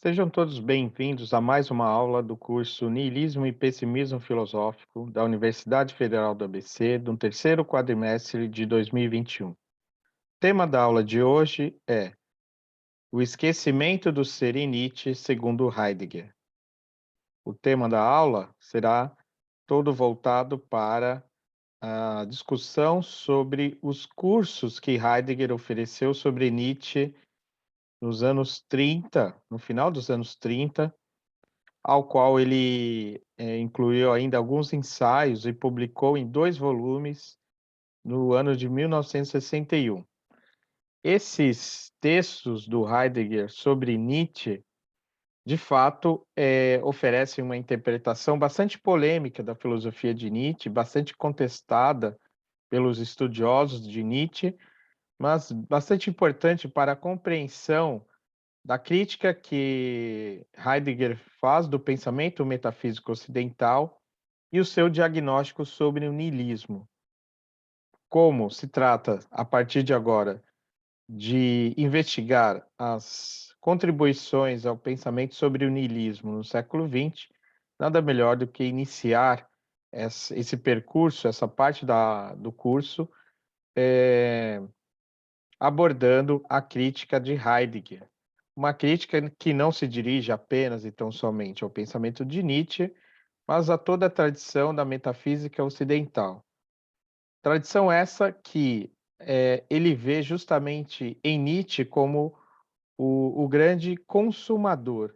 Sejam todos bem-vindos a mais uma aula do curso Niilismo e Pessimismo Filosófico da Universidade Federal do ABC, do terceiro quadrimestre de 2021. O tema da aula de hoje é o esquecimento do ser em Nietzsche, segundo Heidegger. O tema da aula será todo voltado para a discussão sobre os cursos que Heidegger ofereceu sobre Nietzsche nos anos 30, no final dos anos 30, ao qual ele, incluiu ainda alguns ensaios e publicou em 2 volumes no ano de 1961. Esses textos do Heidegger sobre Nietzsche, de fato, oferecem uma interpretação bastante polêmica da filosofia de Nietzsche, bastante contestada pelos estudiosos de Nietzsche, mas bastante importante para a compreensão da crítica que Heidegger faz do pensamento metafísico ocidental e o seu diagnóstico sobre o niilismo. Como se trata, a partir de agora, de investigar as contribuições ao pensamento sobre o niilismo no século XX, nada melhor do que iniciar esse percurso, essa parte do curso, abordando a crítica de Heidegger. Uma crítica que não se dirige apenas e tão somente ao pensamento de Nietzsche, mas a toda a tradição da metafísica ocidental. Tradição essa que ele vê justamente em Nietzsche como o grande consumador,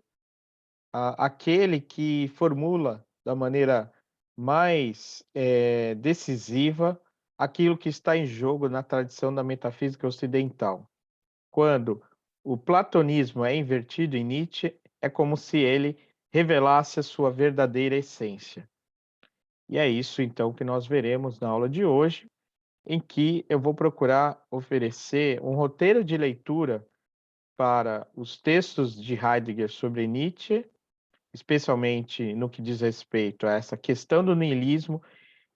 aquele que formula da maneira mais decisiva aquilo que está em jogo na tradição da metafísica ocidental. Quando o platonismo é invertido em Nietzsche, é como se ele revelasse a sua verdadeira essência. E é isso então que nós veremos na aula de hoje, em que eu vou procurar oferecer um roteiro de leitura para os textos de Heidegger sobre Nietzsche, especialmente no que diz respeito a essa questão do niilismo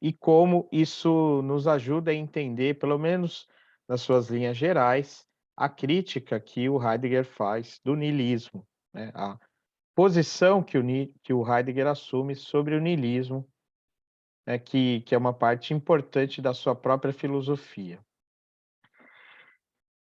e como isso nos ajuda a entender, pelo menos nas suas linhas gerais, a crítica que o Heidegger faz do niilismo, né? A posição que o Heidegger assume sobre o niilismo, né? Que é uma parte importante da sua própria filosofia.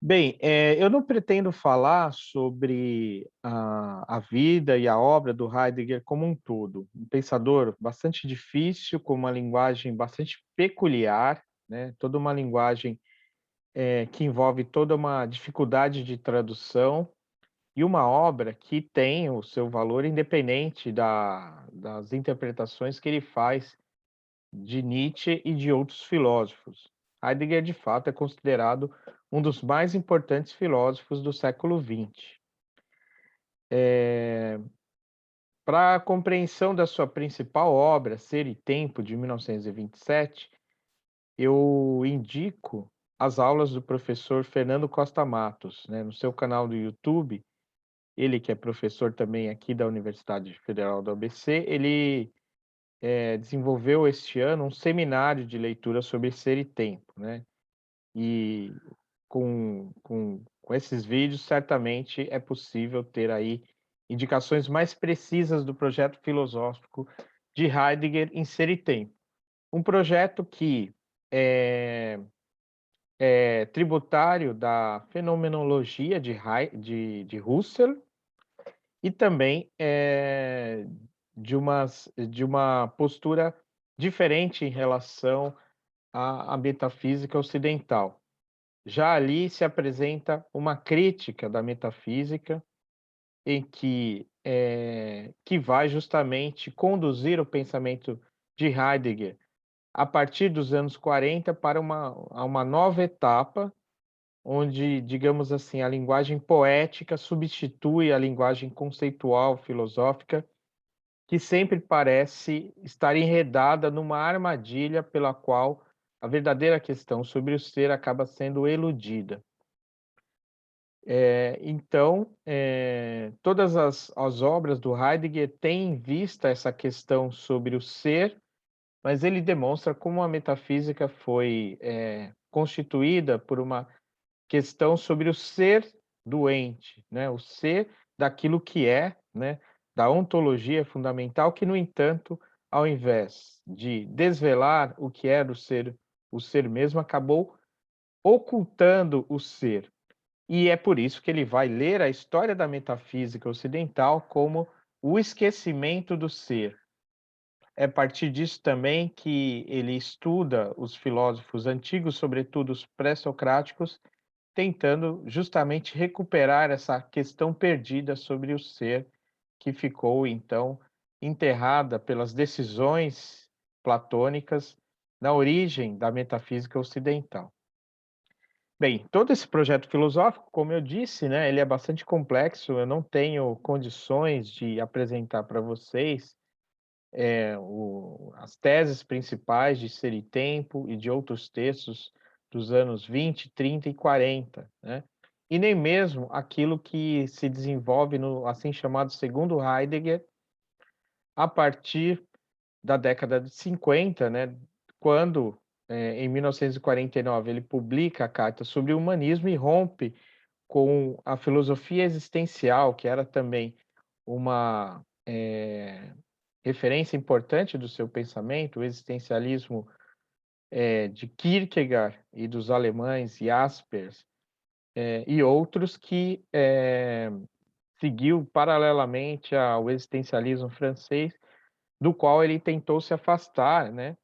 Bem, eu não pretendo falar sobre a vida e a obra do Heidegger como um todo. Um pensador bastante difícil, com uma linguagem bastante peculiar, né, toda uma linguagem, que envolve toda uma dificuldade de tradução, e uma obra que tem o seu valor independente das interpretações que ele faz de Nietzsche e de outros filósofos. Heidegger, de fato, é considerado um dos mais importantes filósofos do século XX. Para a compreensão da sua principal obra, Ser e Tempo, de 1927, eu indico as aulas do professor Fernando Costa Matos, né, no seu canal do YouTube. Ele que é professor também aqui da Universidade Federal do ABC, ele desenvolveu este ano um seminário de leitura sobre Ser e Tempo, né? E com esses vídeos, certamente é possível ter aí indicações mais precisas do projeto filosófico de Heidegger em Ser e Tempo. Um projeto que é tributário da fenomenologia de Husserl e também de uma postura diferente em relação à metafísica ocidental. Já ali se apresenta uma crítica da metafísica, em que vai justamente conduzir o pensamento de Heidegger a partir dos anos 40 para uma nova etapa, onde, digamos assim, a linguagem poética substitui a linguagem conceitual filosófica, que sempre parece estar enredada numa armadilha pela qual a verdadeira questão sobre o ser acaba sendo eludida. Então, todas as obras do Heidegger têm em vista essa questão sobre o ser, mas ele demonstra como a metafísica foi, constituída por uma questão sobre o ser doente, né, o ser daquilo que é, né, da ontologia fundamental, que, no entanto, ao invés de desvelar o que era o ser mesmo, acabou ocultando o ser. E é por isso que ele vai ler a história da metafísica ocidental como o esquecimento do ser. É a partir disso também que ele estuda os filósofos antigos, sobretudo os pré-socráticos, tentando justamente recuperar essa questão perdida sobre o ser, que ficou então enterrada pelas decisões platônicas na origem da metafísica ocidental. Bem, todo esse projeto filosófico, como eu disse, né, ele é bastante complexo, eu não tenho condições de apresentar para vocês as teses principais de Ser e Tempo e de outros textos dos anos 20, 30 e 40, né? E nem mesmo aquilo que se desenvolve no assim chamado segundo Heidegger, a partir da década de 50, né, quando, em 1949, ele publica a Carta sobre o Humanismo e rompe com a filosofia existencial, que era também uma referência importante do seu pensamento, o existencialismo de Kierkegaard e dos alemães Jaspers, e outros que seguiu paralelamente ao existencialismo francês, do qual ele tentou se afastar, né,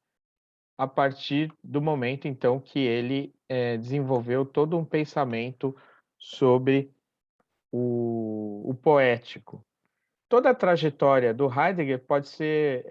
a partir do momento, então, que ele desenvolveu todo um pensamento sobre o poético. Toda a trajetória do Heidegger pode ser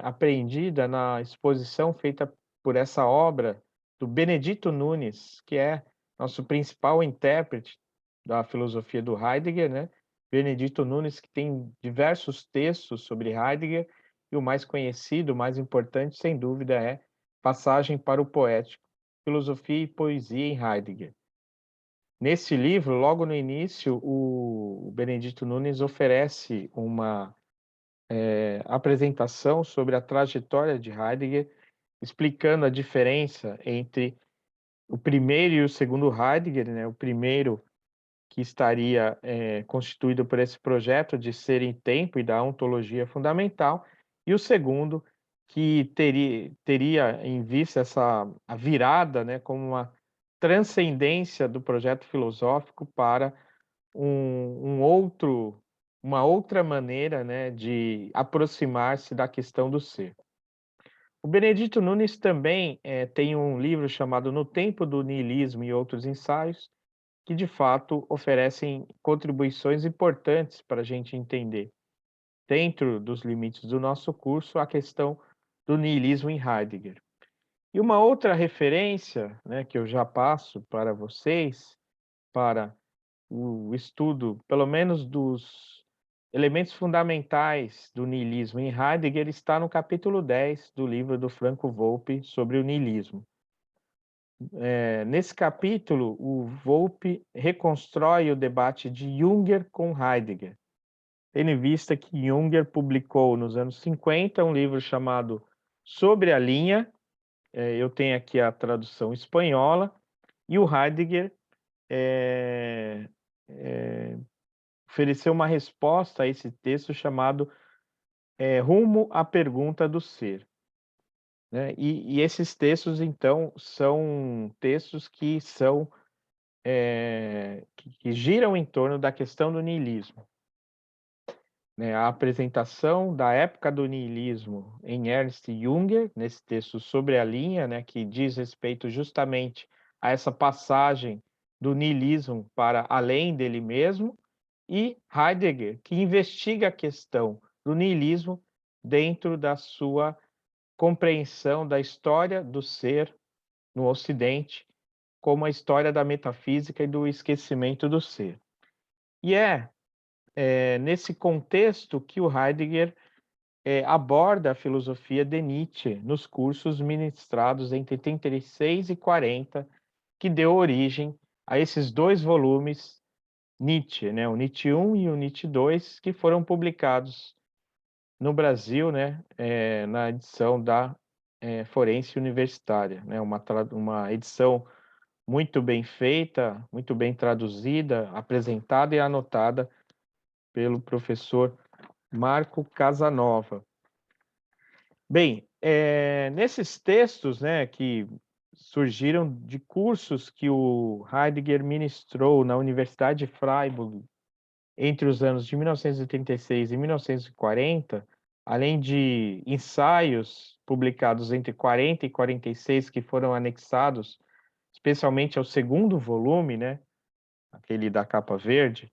apreendida na exposição feita por essa obra do Benedito Nunes, que é nosso principal intérprete da filosofia do Heidegger, né? Benedito Nunes, que tem diversos textos sobre Heidegger, e o mais conhecido, o mais importante, sem dúvida, é Passagem para o Poético, Filosofia e Poesia em Heidegger. Nesse livro, logo no início, o Benedito Nunes oferece uma apresentação sobre a trajetória de Heidegger, explicando a diferença entre o primeiro e o segundo Heidegger, né? O primeiro que estaria constituído por esse projeto de Ser em Tempo e da ontologia fundamental, e o segundo que teria em vista a virada, né, como uma transcendência do projeto filosófico para uma outra maneira, né, de aproximar-se da questão do ser. O Benedito Nunes também tem um livro chamado No Tempo do Niilismo e Outros Ensaios, que de fato oferecem contribuições importantes para a gente entender, dentro dos limites do nosso curso, a questão do niilismo em Heidegger. E uma outra referência, né, que eu já passo para vocês, para o estudo, pelo menos dos elementos fundamentais do niilismo em Heidegger, está no capítulo 10 do livro do Franco Volpi sobre o niilismo. Nesse capítulo, o Volpi reconstrói o debate de Junger com Heidegger, tendo em vista que Junger publicou nos anos 50 um livro chamado Sobre a Linha, eu tenho aqui a tradução espanhola, e o Heidegger ofereceu uma resposta a esse texto chamado Rumo à Pergunta do Ser. Né? E esses textos, então, são textos que são que giram em torno da questão do niilismo. Né? A apresentação da época do niilismo em Ernst Junger, nesse texto Sobre a Linha, né, que diz respeito justamente a essa passagem do niilismo para além dele mesmo, e Heidegger, que investiga a questão do niilismo dentro da sua compreensão da história do ser no Ocidente, como a história da metafísica e do esquecimento do ser. E nesse contexto que o Heidegger aborda a filosofia de Nietzsche nos cursos ministrados entre 36 e 40, que deu origem a esses dois volumes Nietzsche, né, o Nietzsche 1 e o Nietzsche 2, que foram publicados no Brasil, né, na edição da Forense Universitária, né, uma edição muito bem feita, muito bem traduzida, apresentada e anotada pelo professor Marco Casanova. Bem, nesses textos, né, que surgiram de cursos que o Heidegger ministrou na Universidade de Freiburg entre os anos de 1936 e 1940, além de ensaios publicados entre 40 e 46 que foram anexados, especialmente ao segundo volume, né, aquele da capa verde,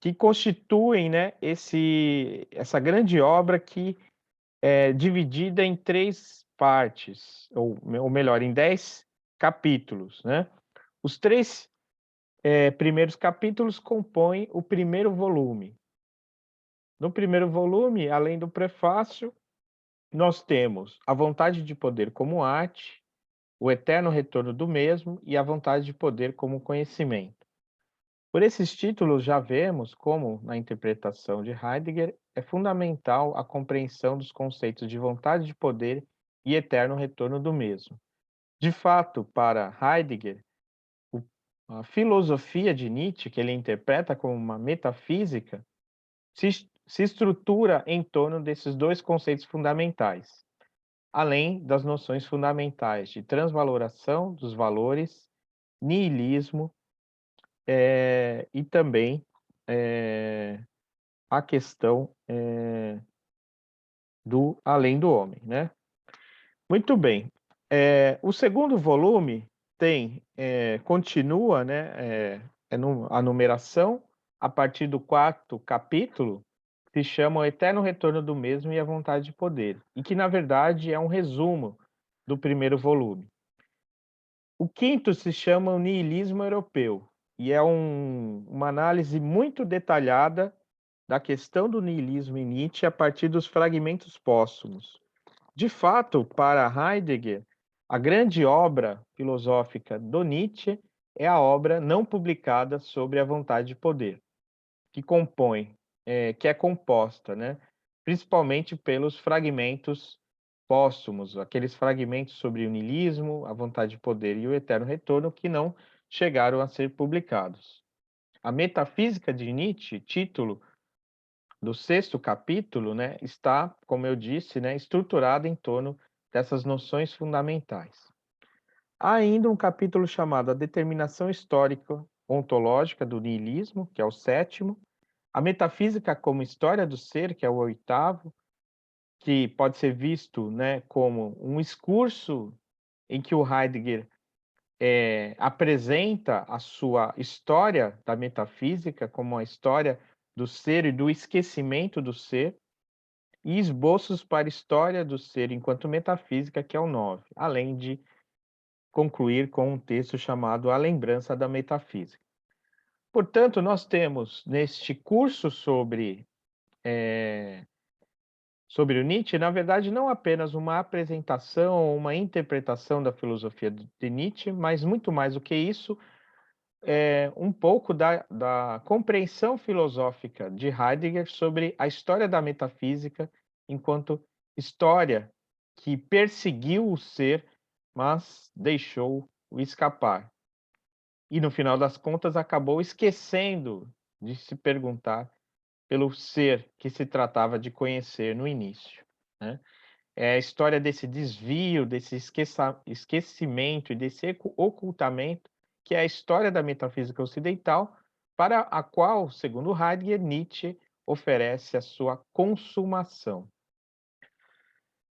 que constituem, né, essa grande obra que é dividida em 3 partes, ou melhor, em 10 capítulos, né. Os 3 primeiros capítulos compõem o primeiro volume. No primeiro volume, além do prefácio, nós temos a vontade de poder como arte, o eterno retorno do mesmo e a vontade de poder como conhecimento. Por esses títulos, já vemos como, na interpretação de Heidegger, é fundamental a compreensão dos conceitos de vontade de poder e eterno retorno do mesmo. De fato, para Heidegger, a filosofia de Nietzsche, que ele interpreta como uma metafísica, se estrutura em torno desses dois conceitos fundamentais, além das noções fundamentais de transvaloração dos valores, niilismo, e também a questão do além do homem, né? Muito bem. O segundo volume continua, né? A numeração a partir do quarto capítulo, que se chama O Eterno Retorno do Mesmo e a Vontade de Poder, e que na verdade é um resumo do primeiro volume. O quinto se chama O Niilismo Europeu, e é uma análise muito detalhada da questão do niilismo em Nietzsche a partir dos fragmentos póstumos. De fato, para Heidegger, a grande obra filosófica do Nietzsche é a obra não publicada sobre a vontade de poder, que que é composta, né, principalmente pelos fragmentos póstumos, aqueles fragmentos sobre o niilismo, a vontade de poder e o eterno retorno que não chegaram a ser publicados. A Metafísica de Nietzsche, título do sexto capítulo, né, está, como eu disse, né, estruturada em torno dessas noções fundamentais. Há ainda um capítulo chamado A Determinação Histórica Ontológica do Niilismo, que é o sétimo, a Metafísica como História do Ser, que é o oitavo, que pode ser visto, né, como um excurso em que o Heidegger apresenta a sua história da metafísica como a história do ser e do esquecimento do ser, e esboços para a história do ser enquanto metafísica, que é o 9, além de concluir com um texto chamado A Lembrança da Metafísica. Portanto, nós temos neste curso sobre o Nietzsche, na verdade, não apenas uma apresentação ou uma interpretação da filosofia de Nietzsche, mas muito mais do que isso, um pouco da compreensão filosófica de Heidegger sobre a história da metafísica enquanto história que perseguiu o ser, mas deixou-o escapar. E, no final das contas, acabou esquecendo de se perguntar pelo ser que se tratava de conhecer no início, né? É a história desse desvio, desse esquecimento e desse ocultamento, que é a história da metafísica ocidental, para a qual, segundo Heidegger, Nietzsche oferece a sua consumação.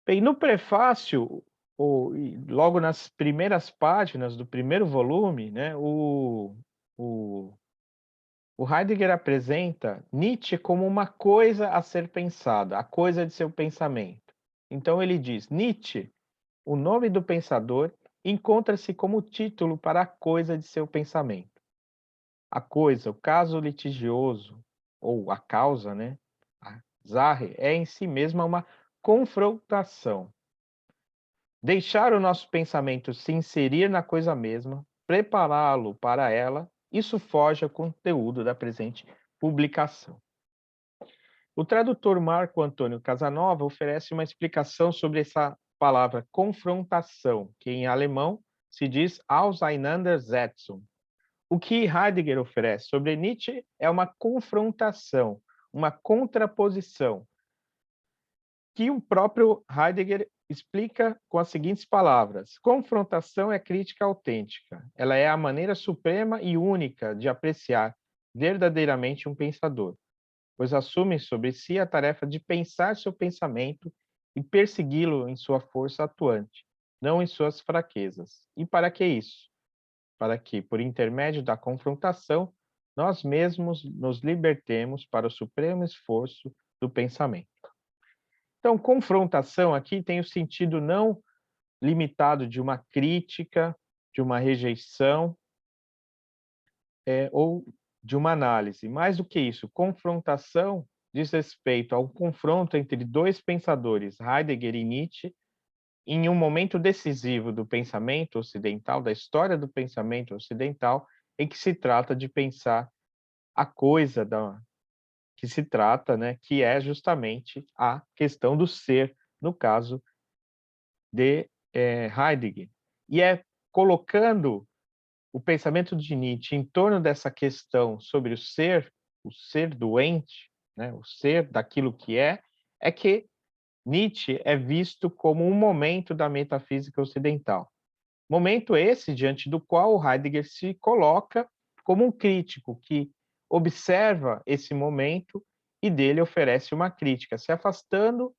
Bem, no prefácio, logo nas primeiras páginas do primeiro volume, né, o Heidegger apresenta Nietzsche como uma coisa a ser pensada, a coisa de seu pensamento. Então ele diz: Nietzsche, o nome do pensador, encontra-se como título para a coisa de seu pensamento. A coisa, o caso litigioso, ou a causa, né? A Sache, é em si mesma uma confrontação. Deixar o nosso pensamento se inserir na coisa mesma, prepará-lo para ela, isso foge ao conteúdo da presente publicação. O tradutor Marco Antônio Casanova oferece uma explicação sobre essa palavra confrontação, que em alemão se diz Auseinandersetzung, O que Heidegger oferece sobre Nietzsche é uma confrontação, uma contraposição, que o próprio Heidegger explica com as seguintes palavras: confrontação é crítica autêntica. Ela é a maneira suprema e única de apreciar verdadeiramente um pensador, pois assume sobre si a tarefa de pensar seu pensamento e persegui-lo em sua força atuante, não em suas fraquezas. E para que isso? Para que, por intermédio da confrontação, nós mesmos nos libertemos para o supremo esforço do pensamento. Então, confrontação aqui tem o sentido não limitado de uma crítica, de uma rejeição, ou de uma análise. Mais do que isso, confrontação diz respeito ao confronto entre dois pensadores, Heidegger e Nietzsche, em um momento decisivo do pensamento ocidental, da história do pensamento ocidental, em que se trata de pensar a coisa que se trata, né, que é justamente a questão do ser, no caso de Heidegger. E é colocando o pensamento de Nietzsche em torno dessa questão sobre o ser doente, né, o ser daquilo que é que Nietzsche é visto como um momento da metafísica ocidental. Momento esse diante do qual Heidegger se coloca como um crítico que observa esse momento e dele oferece uma crítica, se afastando,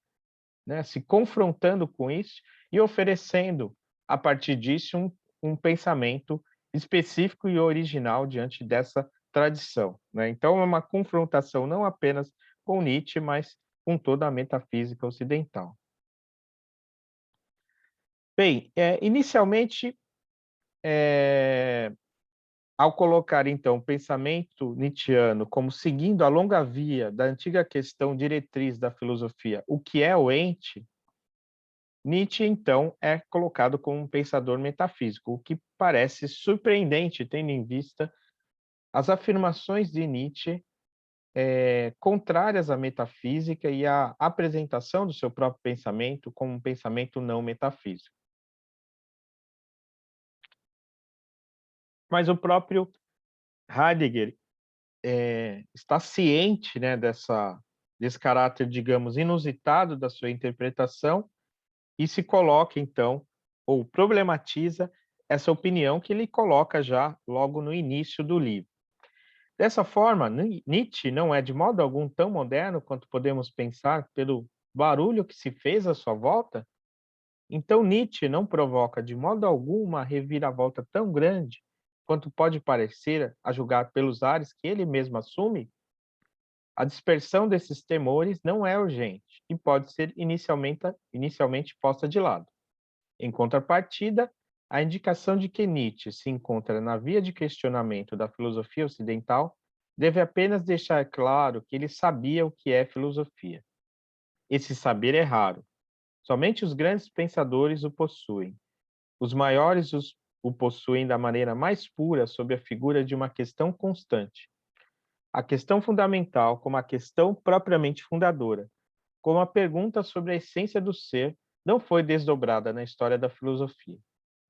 né, se confrontando com isso e oferecendo, a partir disso, um pensamento específico e original diante dessa tradição, né? Então, é uma confrontação não apenas com Nietzsche, mas com toda a metafísica ocidental. Bem, inicialmente, ao colocar, então, o pensamento nietzschiano como seguindo a longa via da antiga questão diretriz da filosofia, o que é o ente, Nietzsche, então, é colocado como um pensador metafísico, o que parece surpreendente, tendo em vista as afirmações de Nietzsche, contrárias à metafísica e à apresentação do seu próprio pensamento como um pensamento não metafísico. Mas o próprio Heidegger está ciente, né, desse caráter, digamos, inusitado da sua interpretação e se coloca, então, ou problematiza essa opinião que ele coloca já logo no início do livro. Dessa forma, Nietzsche não é de modo algum tão moderno quanto podemos pensar pelo barulho que se fez à sua volta. Então, Nietzsche não provoca de modo algum uma reviravolta tão grande quanto pode parecer, a julgar pelos ares que ele mesmo assume. A dispersão desses temores não é urgente e pode ser inicialmente posta de lado. Em contrapartida, a indicação de que Nietzsche se encontra na via de questionamento da filosofia ocidental deve apenas deixar claro que ele sabia o que é filosofia. Esse saber é raro. Somente os grandes pensadores o possuem. Os maiores o possuem da maneira mais pura sob a figura de uma questão constante. A questão fundamental como a questão propriamente fundadora, como a pergunta sobre a essência do ser, não foi desdobrada na história da filosofia.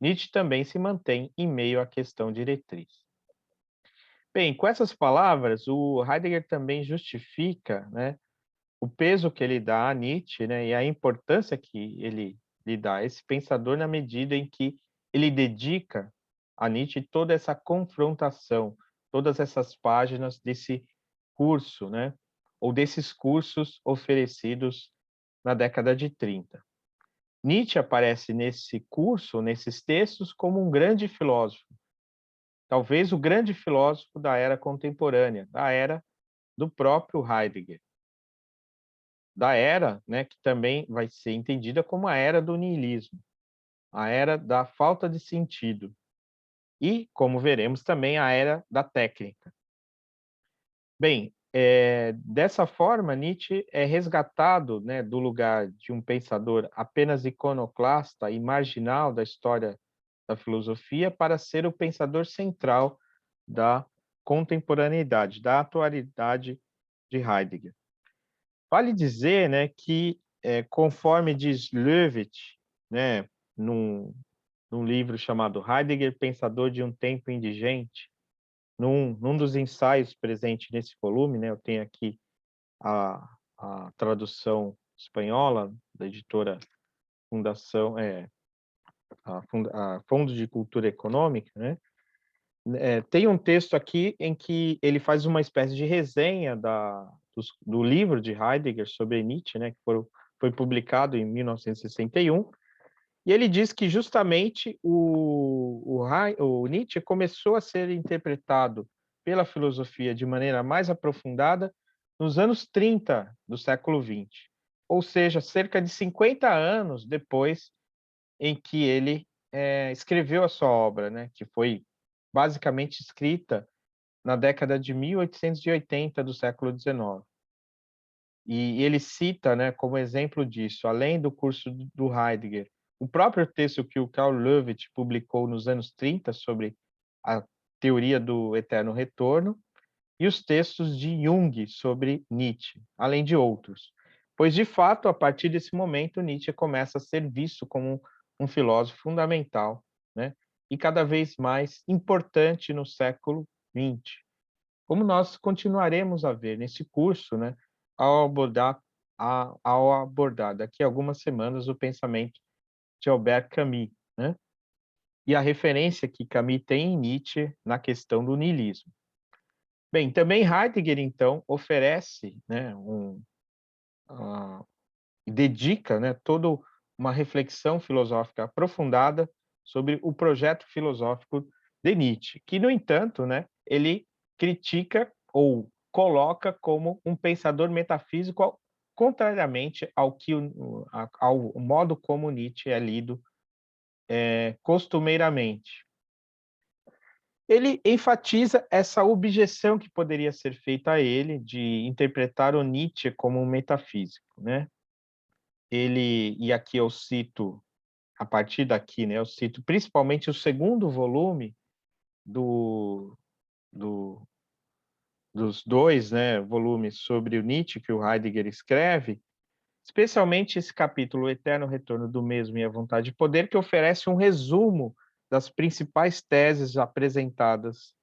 Nietzsche também se mantém em meio à questão diretriz. Bem, com essas palavras, o Heidegger também justifica, né, o peso que ele dá a Nietzsche, né, e a importância que ele lhe dá a esse pensador na medida em que ele dedica a Nietzsche toda essa confrontação, todas essas páginas desse curso, né, ou desses cursos oferecidos na década de 30. Nietzsche aparece nesse curso, nesses textos, como um grande filósofo, talvez o grande filósofo da era contemporânea, da era do próprio Heidegger, da era, né, que também vai ser entendida como a era do niilismo, a era da falta de sentido e, como veremos, também a era da técnica. Bem, dessa forma, Nietzsche é resgatado, né, do lugar de um pensador apenas iconoclasta e marginal da história da filosofia para ser o pensador central da contemporaneidade, da atualidade de Heidegger. Vale dizer, né, que, conforme diz Löwith, né, num livro chamado Heidegger, Pensador de um Tempo Indigente, num dos ensaios presente nesse volume, né, eu tenho aqui a tradução espanhola da editora Fundação, a Fundo de Cultura Econômica, né, tem um texto aqui em que ele faz uma espécie de resenha do livro de Heidegger sobre Nietzsche, né, que foi publicado em 1961, e ele diz que justamente o Nietzsche começou a ser interpretado pela filosofia de maneira mais aprofundada nos anos 30 do século XX, ou seja, cerca de 50 anos depois em que ele escreveu a sua obra, né, que foi basicamente escrita na década de 1880 do século XIX. E ele cita, né, como exemplo disso, além do curso do Heidegger, o próprio texto que o Karl Löwith publicou nos anos 30 sobre a teoria do eterno retorno, e os textos de Jung sobre Nietzsche, além de outros. Pois, de fato, a partir desse momento, Nietzsche começa a ser visto como um filósofo fundamental, né, e cada vez mais importante no século XX, como nós continuaremos a ver nesse curso, né, ao abordar daqui a algumas semanas o pensamento de Albert Camus, né, e a referência que Camus tem em Nietzsche na questão do niilismo. Bem, também Heidegger, então, oferece, né, dedica, né, toda uma reflexão filosófica aprofundada sobre o projeto filosófico de Nietzsche, que, no entanto, né, ele critica ou coloca como um pensador metafísico, contrariamente ao modo como Nietzsche é lido costumeiramente. Ele enfatiza essa objeção que poderia ser feita a ele de interpretar o Nietzsche como um metafísico, né? E aqui eu cito, a partir daqui, né, eu cito principalmente o segundo volume do, do, dos dois, né, volumes sobre o Nietzsche que o Heidegger escreve, especialmente esse capítulo, O Eterno Retorno do Mesmo e a Vontade de Poder, que oferece um resumo das principais teses apresentadas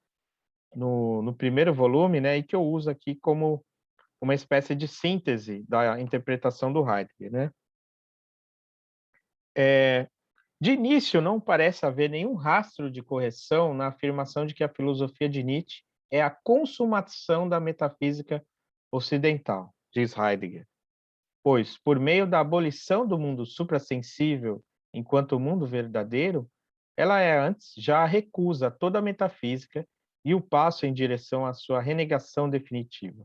no primeiro volume, né, e que eu uso aqui como uma espécie de síntese da interpretação do Heidegger, né? De início, não parece haver nenhum rastro de correção na afirmação de que a filosofia de Nietzsche é a consumação da metafísica ocidental, diz Heidegger, pois, por meio da abolição do mundo suprassensível enquanto mundo verdadeiro, ela antes já recusa toda a metafísica e o passo em direção à sua renegação definitiva.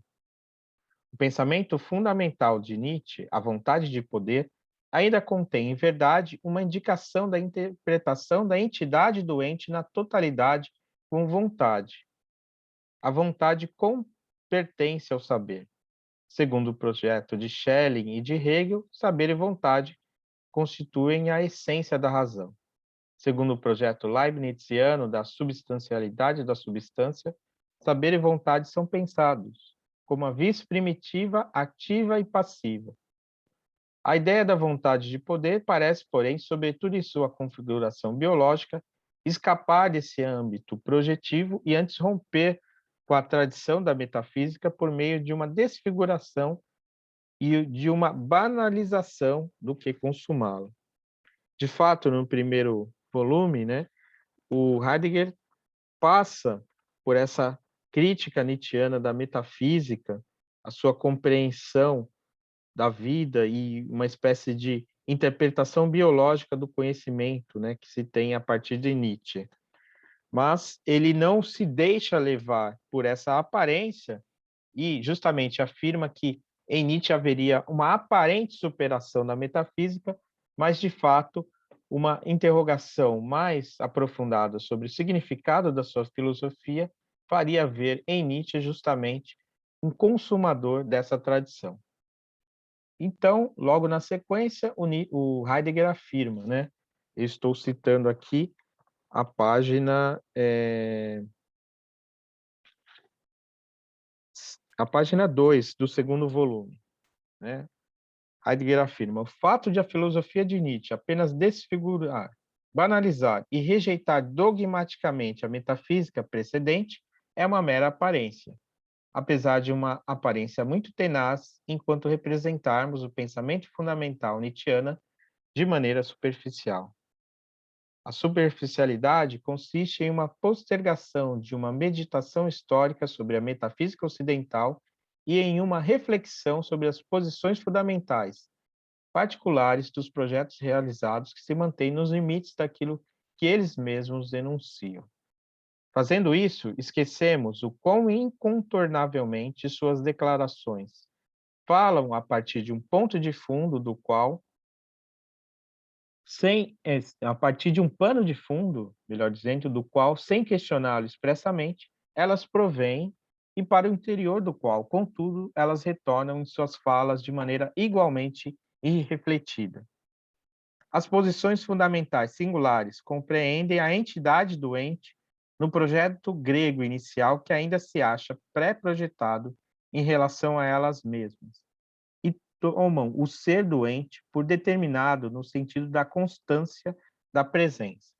O pensamento fundamental de Nietzsche, a vontade de poder, ainda contém, em verdade, uma indicação da interpretação da entidade doente na totalidade com vontade. A vontade pertence ao saber. Segundo o projeto de Schelling e de Hegel, saber e vontade constituem a essência da razão. Segundo o projeto leibniziano da substancialidade da substância, saber e vontade são pensados como a vis primitiva, ativa e passiva. A ideia da vontade de poder parece, porém, sobretudo em sua configuração biológica, escapar desse âmbito projetivo e antes romper com a tradição da metafísica por meio de uma desfiguração e de uma banalização do que consumá-la. De fato, no primeiro volume, né, o Heidegger passa por essa crítica nietzschiana da metafísica, a sua compreensão da vida e uma espécie de interpretação biológica do conhecimento, né, que se tem a partir de Nietzsche. Mas ele não se deixa levar por essa aparência e justamente afirma que em Nietzsche haveria uma aparente superação da metafísica, mas de fato uma interrogação mais aprofundada sobre o significado da sua filosofia faria ver em Nietzsche justamente um consumador dessa tradição. Então, logo na sequência, o Heidegger afirma, né? Eu estou citando aqui a página 2 do segundo volume, né? Heidegger afirma: o fato de a filosofia de Nietzsche apenas desfigurar, banalizar e rejeitar dogmaticamente a metafísica precedente é uma mera aparência, apesar de uma aparência muito tenaz, enquanto representarmos o pensamento fundamental nietzschiana de maneira superficial. A superficialidade consiste em uma postergação de uma meditação histórica sobre a metafísica ocidental e em uma reflexão sobre as posições fundamentais, particulares dos projetos realizados que se mantêm nos limites daquilo que eles mesmos denunciam. Fazendo isso, esquecemos o quão incontornavelmente suas declarações falam a partir de um ponto de fundo do qual a partir de um pano de fundo, melhor dizendo, do qual, sem questioná-lo expressamente, elas provêm e para o interior do qual, contudo, elas retornam em suas falas de maneira igualmente irrefletida. As posições fundamentais singulares compreendem a entidade doente no projeto grego inicial que ainda se acha pré-projetado em relação a elas mesmas e tomam o ser doente por determinado no sentido da constância da presença.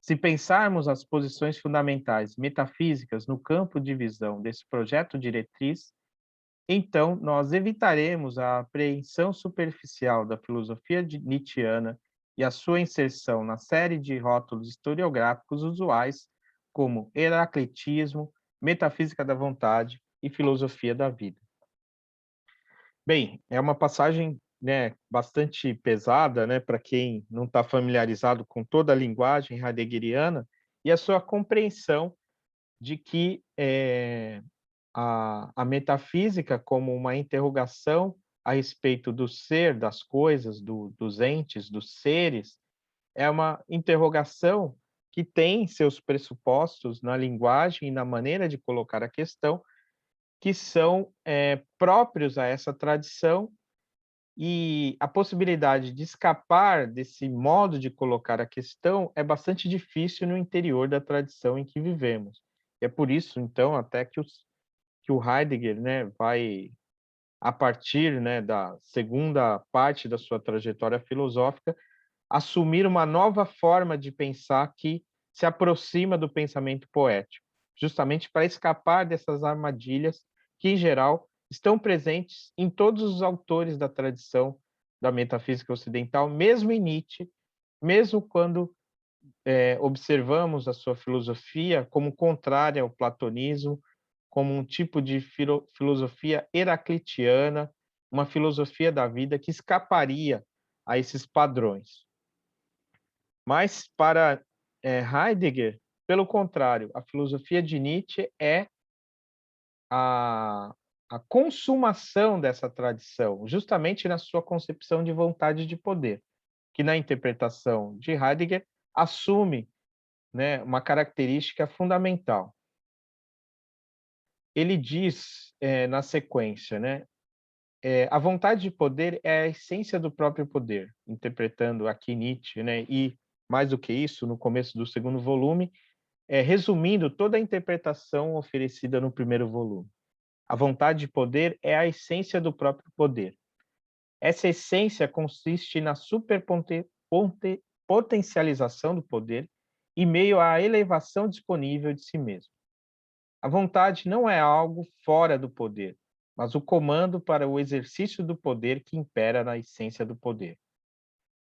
Se pensarmos as posições fundamentais metafísicas no campo de visão desse projeto diretriz, então nós evitaremos a apreensão superficial da filosofia nietzschiana e a sua inserção na série de rótulos historiográficos usuais, como heraclitismo, metafísica da vontade e filosofia da vida. Bem, é uma passagem, né, bastante pesada, né, para quem não está familiarizado com toda a linguagem heideggeriana e a sua compreensão de que a metafísica como uma interrogação a respeito do ser, das coisas, dos entes, dos seres, é uma interrogação que tem seus pressupostos na linguagem e na maneira de colocar a questão, que são próprios a essa tradição, e a possibilidade de escapar desse modo de colocar a questão é bastante difícil no interior da tradição em que vivemos. É por isso, então, até que o Heidegger, né, vai, a partir, né, da segunda parte da sua trajetória filosófica, assumir uma nova forma de pensar que se aproxima do pensamento poético, justamente para escapar dessas armadilhas que, em geral, estão presentes em todos os autores da tradição da metafísica ocidental, mesmo em Nietzsche, mesmo quando observamos a sua filosofia como contrária ao platonismo, como um tipo de filosofia heraclitiana, uma filosofia da vida que escaparia a esses padrões. Mas para Heidegger, pelo contrário, a filosofia de Nietzsche é a, a consumação dessa tradição, justamente na sua concepção de vontade de poder, que na interpretação de Heidegger assume, né, uma característica fundamental. Ele diz, na sequência, né, a vontade de poder é a essência do próprio poder, interpretando aqui Nietzsche, né, e mais do que isso, no começo do segundo volume, resumindo toda a interpretação oferecida no primeiro volume. A vontade de poder é a essência do próprio poder. Essa essência consiste na superpotencialização do poder em meio à elevação disponível de si mesmo. A vontade não é algo fora do poder, mas o comando para o exercício do poder que impera na essência do poder.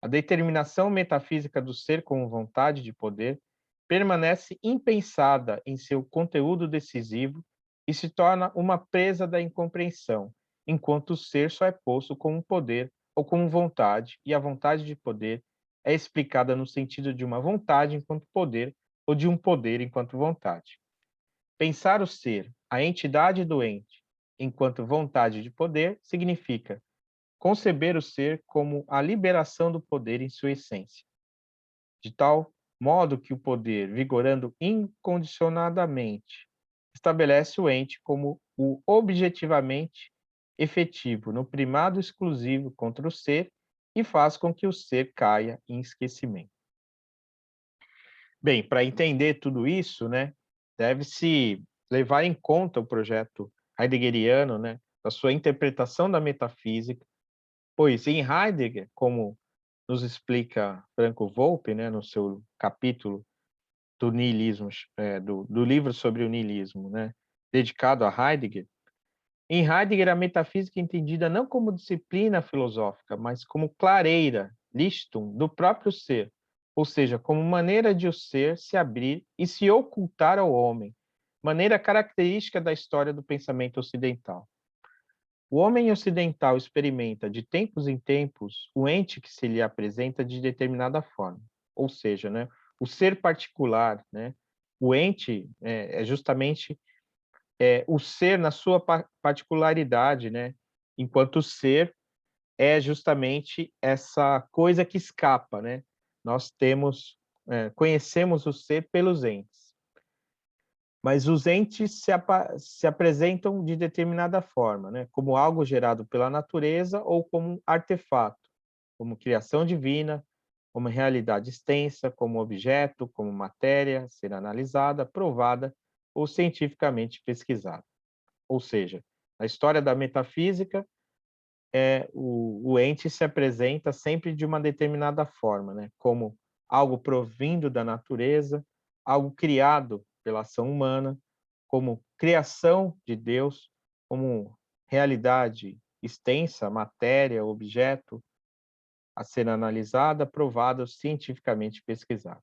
A determinação metafísica do ser como vontade de poder permanece impensada em seu conteúdo decisivo e se torna uma presa da incompreensão, enquanto o ser só é posto como poder ou como vontade, e a vontade de poder é explicada no sentido de uma vontade enquanto poder ou de um poder enquanto vontade. Pensar o ser, a entidade doente, enquanto vontade de poder, significa conceber o ser como a liberação do poder em sua essência, de tal modo que o poder, vigorando incondicionadamente, estabelece o ente como o objetivamente efetivo no primado exclusivo contra o ser e faz com que o ser caia em esquecimento. Bem, para entender tudo isso, né, deve-se levar em conta o projeto heideggeriano, né, da sua interpretação da metafísica, pois em Heidegger, como nos explica Franco Volpe, né, no seu capítulo do niilismo, do livro sobre o niilismo, né, dedicado a Heidegger. Em Heidegger, a metafísica é entendida não como disciplina filosófica, mas como clareira, Lichtung, do próprio ser, ou seja, como maneira de o ser se abrir e se ocultar ao homem, maneira característica da história do pensamento ocidental. O homem ocidental experimenta, de tempos em tempos, o ente que se lhe apresenta de determinada forma, ou seja, né, o ser particular, né, o ente é justamente o ser na sua particularidade, né, enquanto ser é justamente essa coisa que escapa, né? Nós temos, conhecemos o ser pelos entes, mas os entes se apresentam de determinada forma, né? Como algo gerado pela natureza ou como um artefato, como criação divina, como realidade extensa, como objeto, como matéria, a ser analisada, provada ou cientificamente pesquisada. Ou seja, na história da metafísica, o ente se apresenta sempre de uma determinada forma, né? Como algo provindo da natureza, algo criado pela ação humana, como criação de Deus, como realidade extensa, matéria, objeto, a ser analisada, provada ou cientificamente pesquisada.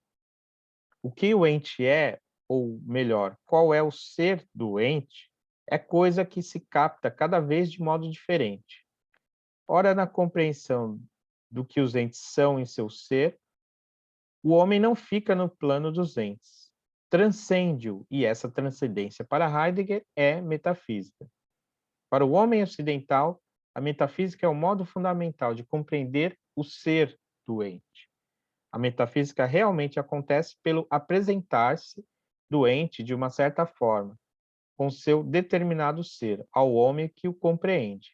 O que o ente é, ou melhor, qual é o ser do ente, é coisa que se capta cada vez de modo diferente. Ora, na compreensão do que os entes são em seu ser, o homem não fica no plano dos entes, transcende-o, e essa transcendência para Heidegger é metafísica. Para o homem ocidental, a metafísica é o modo fundamental de compreender o ser do ente. A metafísica realmente acontece pelo apresentar-se do ente de uma certa forma, com seu determinado ser, ao homem que o compreende.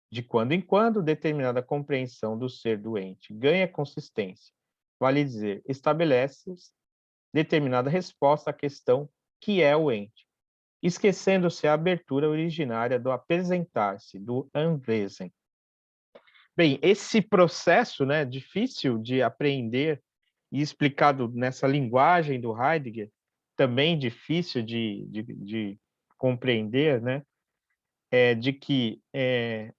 De quando em quando, determinada compreensão do ser do ente ganha consistência, vale dizer, estabelece determinada resposta à questão que é o ente, esquecendo-se a abertura originária do apresentar-se, do Anwesen. Bem, esse processo, né, difícil de apreender e explicado nessa linguagem do Heidegger, também difícil de compreender, né, de que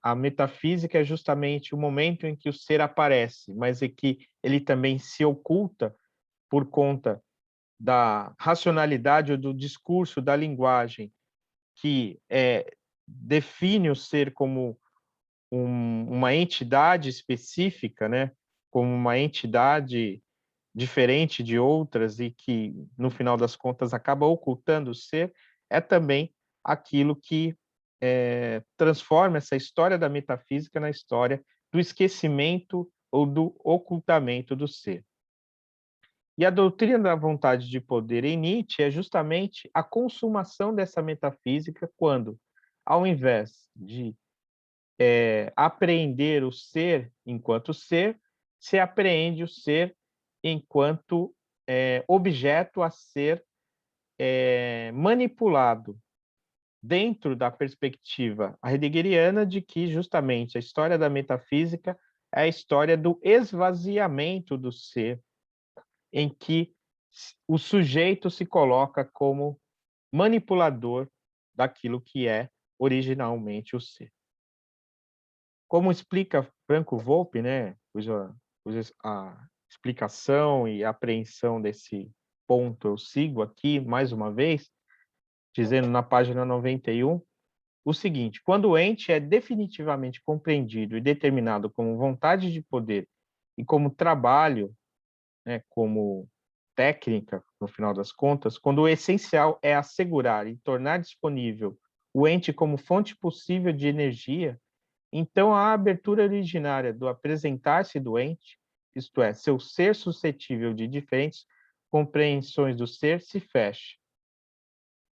a metafísica é justamente o momento em que o ser aparece, mas é que ele também se oculta por conta da racionalidade ou do discurso, da linguagem, que define o ser como uma entidade específica, né? Como uma entidade diferente de outras e que, no final das contas, acaba ocultando o ser, é também aquilo que transforma essa história da metafísica na história do esquecimento ou do ocultamento do ser. E a doutrina da vontade de poder em Nietzsche é justamente a consumação dessa metafísica quando, ao invés de apreender o ser enquanto ser, se apreende o ser enquanto objeto a ser manipulado dentro da perspectiva heideggeriana de que justamente a história da metafísica é a história do esvaziamento do ser, em que o sujeito se coloca como manipulador daquilo que é originalmente o ser. Como explica Franco Volpe, né, cuja a explicação e apreensão desse ponto eu sigo aqui mais uma vez, dizendo na página 91, o seguinte: quando o ente é definitivamente compreendido e determinado como vontade de poder e como trabalho, né, como técnica, no final das contas, quando o essencial é assegurar e tornar disponível o ente como fonte possível de energia, então a abertura originária do apresentar-se do ente, isto é, seu ser suscetível de diferentes compreensões do ser, se fecha.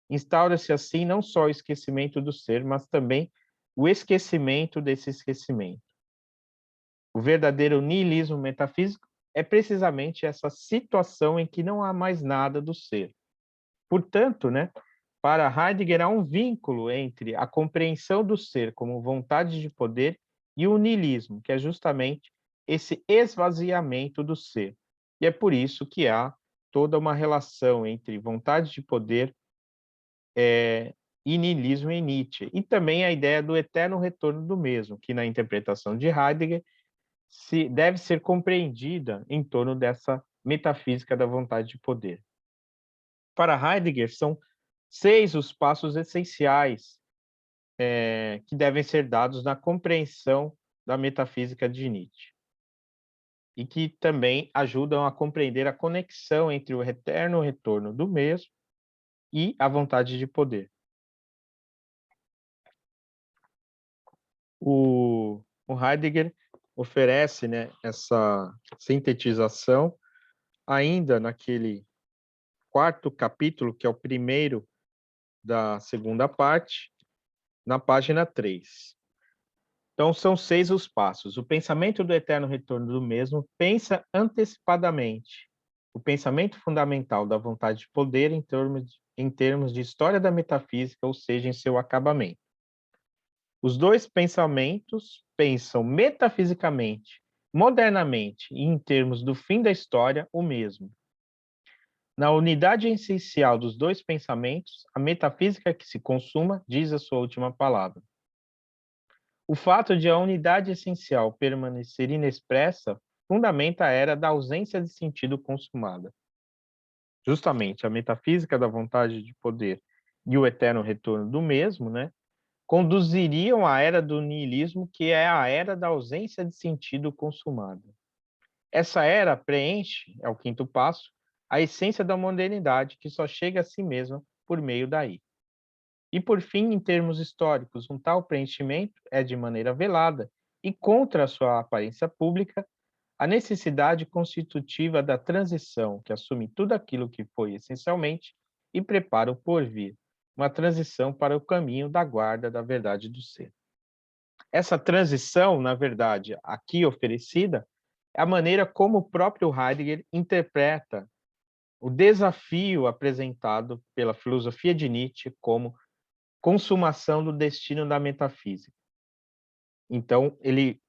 Instaura-se assim não só o esquecimento do ser, mas também o esquecimento desse esquecimento. O verdadeiro niilismo metafísico é precisamente essa situação em que não há mais nada do ser. Portanto, né, para Heidegger há um vínculo entre a compreensão do ser como vontade de poder e o niilismo, que é justamente esse esvaziamento do ser. E é por isso que há toda uma relação entre vontade de poder e niilismo em Nietzsche, e também a ideia do eterno retorno do mesmo, que na interpretação de Heidegger deve ser compreendida em torno dessa metafísica da vontade de poder. Para Heidegger, são 6 os passos essenciais que devem ser dados na compreensão da metafísica de Nietzsche, e que também ajudam a compreender a conexão entre o eterno retorno do mesmo e a vontade de poder. O Heidegger oferece, né, essa sintetização ainda naquele 4º capítulo, que é o primeiro da segunda parte, na página 3. Então, são 6 os passos. O pensamento do eterno retorno do mesmo pensa antecipadamente o pensamento fundamental da vontade de poder em termos de história da metafísica, ou seja, em seu acabamento. Os dois pensamentos pensam metafisicamente, modernamente e em termos do fim da história, o mesmo. Na unidade essencial dos dois pensamentos, a metafísica que se consuma diz a sua última palavra. O fato de a unidade essencial permanecer inexpressa fundamenta a era da ausência de sentido consumada. Justamente, a metafísica da vontade de poder e o eterno retorno do mesmo, né, conduziriam à era do niilismo, que é a era da ausência de sentido consumada. Essa era preenche, é o 5º passo, a essência da modernidade, que só chega a si mesma por meio daí. E, por fim, em termos históricos, um tal preenchimento é, de maneira velada e contra a sua aparência pública, a necessidade constitutiva da transição, que assume tudo aquilo que foi essencialmente e prepara o porvir, uma transição para o caminho da guarda da verdade do ser. Essa transição, na verdade, aqui oferecida, é a maneira como o próprio Heidegger interpreta o desafio apresentado pela filosofia de Nietzsche como consumação do destino da metafísica. Então, ele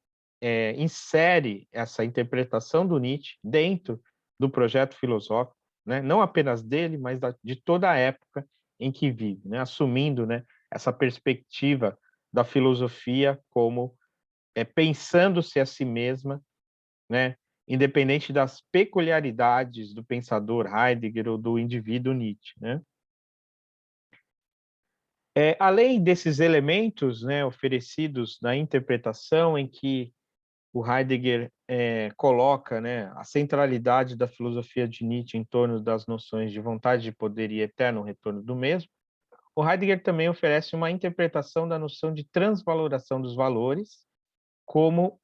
insere essa interpretação do Nietzsche dentro do projeto filosófico, né? Não apenas dele, mas de toda a época em que vive, né? Assumindo, né, essa perspectiva da filosofia como pensando-se a si mesma, né, independente das peculiaridades do pensador Heidegger ou do indivíduo Nietzsche, né? Além desses elementos, né, oferecidos na interpretação em que o Heidegger coloca, né, a centralidade da filosofia de Nietzsche em torno das noções de vontade de poder e eterno retorno do mesmo, o Heidegger também oferece uma interpretação da noção de transvaloração dos valores como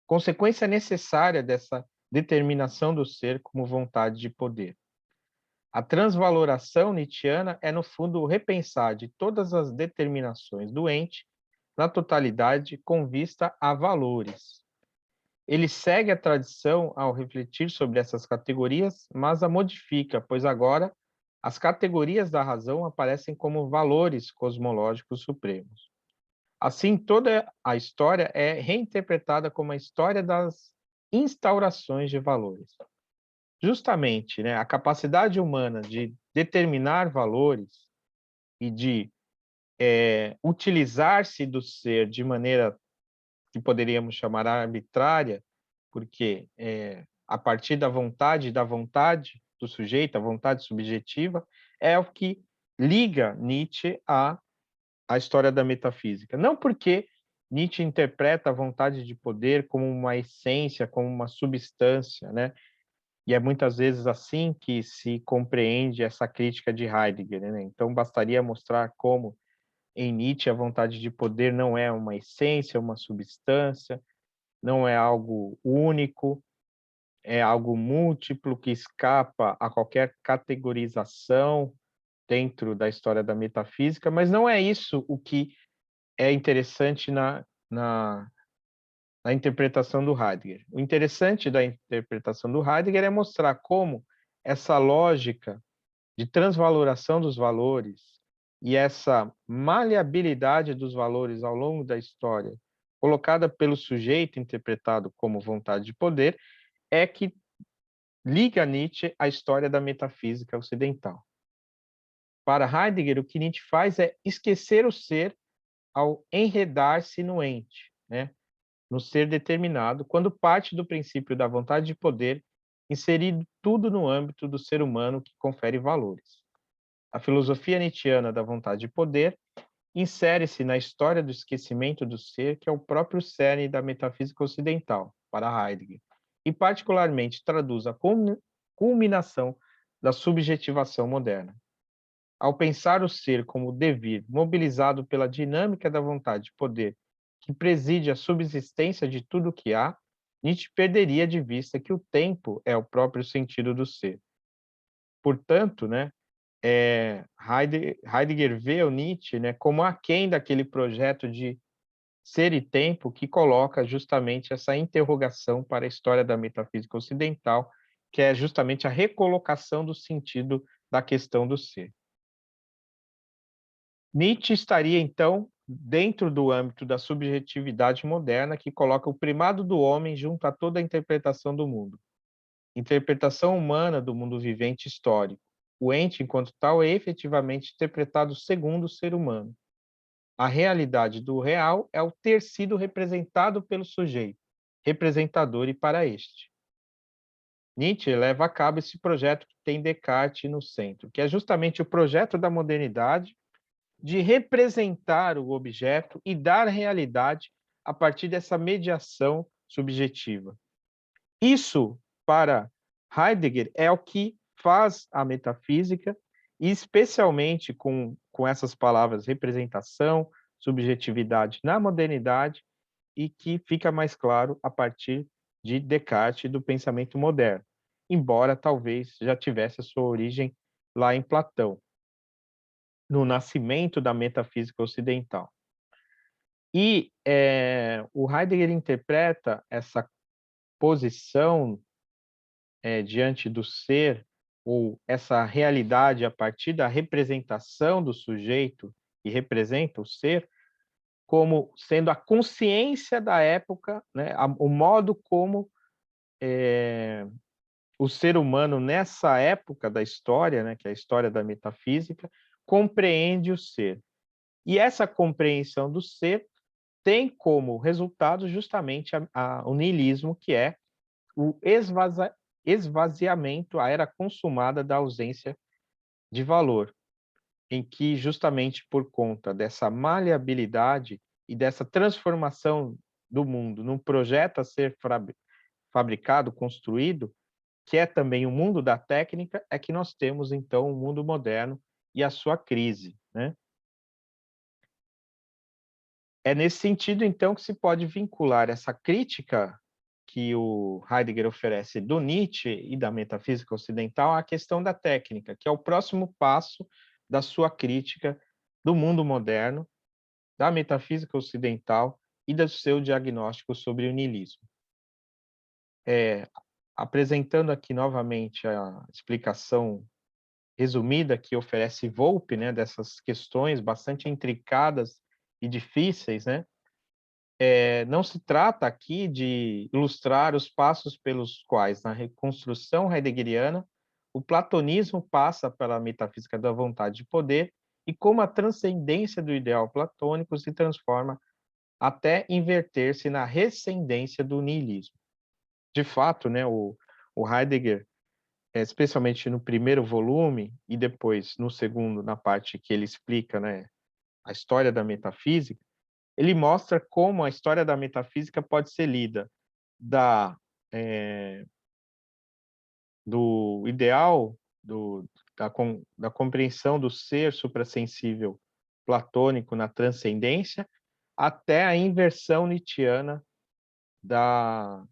consequência necessária dessa determinação do ser como vontade de poder. A transvaloração nietzschiana é, no fundo, o repensar de todas as determinações do ente na totalidade com vista a valores. Ele segue a tradição ao refletir sobre essas categorias, mas a modifica, pois agora as categorias da razão aparecem como valores cosmológicos supremos. Assim, toda a história é reinterpretada como a história das instaurações de valores. Justamente, né, a capacidade humana de determinar valores e de utilizar-se do ser de maneira que poderíamos chamar arbitrária, porque a partir da vontade do sujeito, a vontade subjetiva, é o que liga Nietzsche à história da metafísica. Não porque Nietzsche interpreta a vontade de poder como uma essência, como uma substância, né? E é muitas vezes assim que se compreende essa crítica de Heidegger, né? Então, bastaria mostrar como, em Nietzsche, a vontade de poder não é uma essência, uma substância, não é algo único, é algo múltiplo que escapa a qualquer categorização dentro da história da metafísica, mas não é isso o que é interessante na interpretação do Heidegger. O interessante da interpretação do Heidegger é mostrar como essa lógica de transvaloração dos valores e essa maleabilidade dos valores ao longo da história, colocada pelo sujeito interpretado como vontade de poder, é que liga Nietzsche à história da metafísica ocidental. Para Heidegger, o que Nietzsche faz é esquecer o ser ao enredar-se no ente, né? No ser determinado, quando parte do princípio da vontade de poder, inserido tudo no âmbito do ser humano que confere valores. A filosofia nietzschiana da vontade de poder insere-se na história do esquecimento do ser, que é o próprio cerne da metafísica ocidental, para Heidegger, e particularmente traduz a culminação da subjetivação moderna. Ao pensar o ser como devir, mobilizado pela dinâmica da vontade de poder, que preside a subsistência de tudo o que há, Nietzsche perderia de vista que o tempo é o próprio sentido do ser. Portanto, né, Heidegger vê o Nietzsche, né, como aquém daquele projeto de ser e tempo que coloca justamente essa interrogação para a história da metafísica ocidental, que é justamente a recolocação do sentido da questão do ser. Nietzsche estaria, então, dentro do âmbito da subjetividade moderna, que coloca o primado do homem junto a toda a interpretação do mundo. Interpretação humana do mundo vivente histórico. O ente, enquanto tal, é efetivamente interpretado segundo o ser humano. A realidade do real é o ter sido representado pelo sujeito, representador e para este. Nietzsche leva a cabo esse projeto que tem Descartes no centro, que é justamente o projeto da modernidade de representar o objeto e dar realidade a partir dessa mediação subjetiva. Isso, para Heidegger, é o que faz a metafísica, e especialmente com essas palavras representação, subjetividade na modernidade, e que fica mais claro a partir de Descartes e do pensamento moderno, embora talvez já tivesse a sua origem lá em Platão, no nascimento da metafísica ocidental. E o Heidegger interpreta essa posição diante do ser, ou essa realidade a partir da representação do sujeito que representa o ser, como sendo a consciência da época, né, o modo como o ser humano, nessa época da história, né, que é a história da metafísica, compreende o ser. E essa compreensão do ser tem como resultado justamente o niilismo, que é o esvaziamento, a era consumada da ausência de valor, em que justamente por conta dessa maleabilidade e dessa transformação do mundo num projeto a ser fabricado, construído, que é também o mundo da técnica, é que nós temos então o mundo moderno e a sua crise, né? É nesse sentido, então, que se pode vincular essa crítica que o Heidegger oferece do Nietzsche e da metafísica ocidental à questão da técnica, que é o próximo passo da sua crítica do mundo moderno, da metafísica ocidental e do seu diagnóstico sobre o niilismo. Apresentando aqui novamente a explicação resumida que oferece Volpe, né, dessas questões bastante intricadas e difíceis, né? Não se trata aqui de ilustrar os passos pelos quais, na reconstrução heideggeriana, o platonismo passa pela metafísica da vontade de poder e como a transcendência do ideal platônico se transforma até inverter-se na rescendência do niilismo. De fato, né, o Heidegger, especialmente no primeiro volume e depois no segundo, na parte que ele explica, né, a história da metafísica, ele mostra como a história da metafísica pode ser lida da, do ideal, da compreensão do ser suprassensível platônico na transcendência, até a inversão nietzschiana da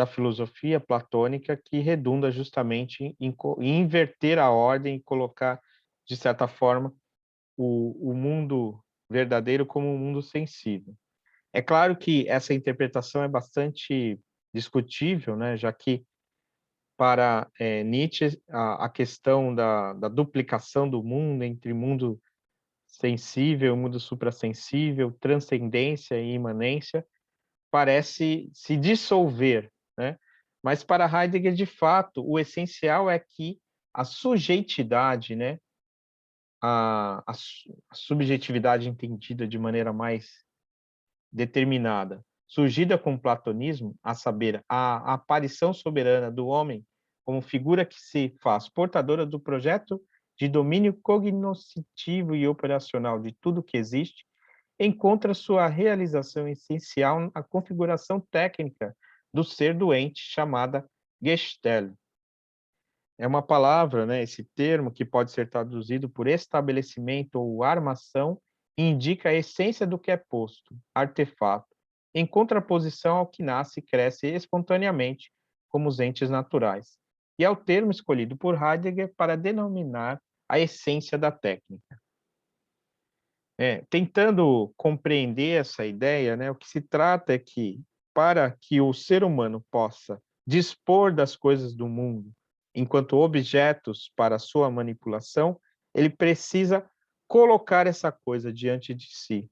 filosofia platônica, que redunda justamente em inverter a ordem e colocar, de certa forma, o mundo verdadeiro como um mundo sensível. É claro que essa interpretação é bastante discutível, né, já que para Nietzsche a questão da duplicação do mundo entre mundo sensível, mundo suprassensível, transcendência e imanência parece se dissolver, né? Mas para Heidegger, de fato, o essencial é que a sujeitidade, né, a subjetividade entendida de maneira mais determinada, surgida com o platonismo, a saber, a aparição soberana do homem como figura que se faz portadora do projeto de domínio cognoscitivo e operacional de tudo que existe, encontra sua realização essencial na configuração técnica do ser doente, chamada Gestalt. É uma palavra, né, esse termo, que pode ser traduzido por estabelecimento ou armação, e indica a essência do que é posto, artefato, em contraposição ao que nasce e cresce espontaneamente, como os entes naturais. E é o termo escolhido por Heidegger para denominar a essência da técnica. Tentando compreender essa ideia, né, o que se trata é que, para que o ser humano possa dispor das coisas do mundo enquanto objetos para sua manipulação, ele precisa colocar essa coisa diante de si,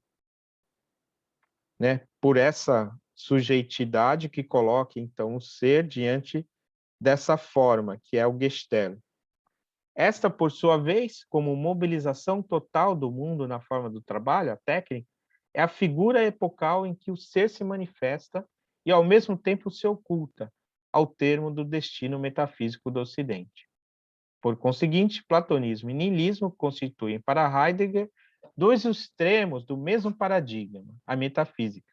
né, por essa sujeitidade que coloca, então, o ser diante dessa forma, que é o Gestell. Esta, por sua vez, como mobilização total do mundo na forma do trabalho, a técnica, é a figura epocal em que o ser se manifesta e, ao mesmo tempo, se oculta, ao termo do destino metafísico do Ocidente. Por conseguinte, platonismo e niilismo constituem para Heidegger dois extremos do mesmo paradigma, a metafísica,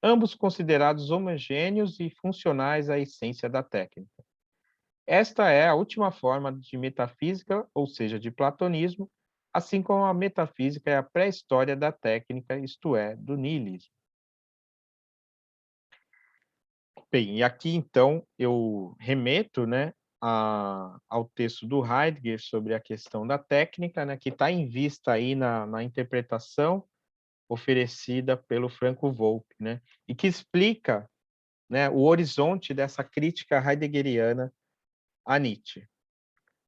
ambos considerados homogêneos e funcionais à essência da técnica. Esta é a última forma de metafísica, ou seja, de platonismo, assim como a metafísica é a pré-história da técnica, isto é, do niilismo. Bem, e aqui então eu remeto, né, ao texto do Heidegger sobre a questão da técnica, né, que está em vista aí na interpretação oferecida pelo Franco Volpe, né, e que explica, né, o horizonte dessa crítica heideggeriana a Nietzsche.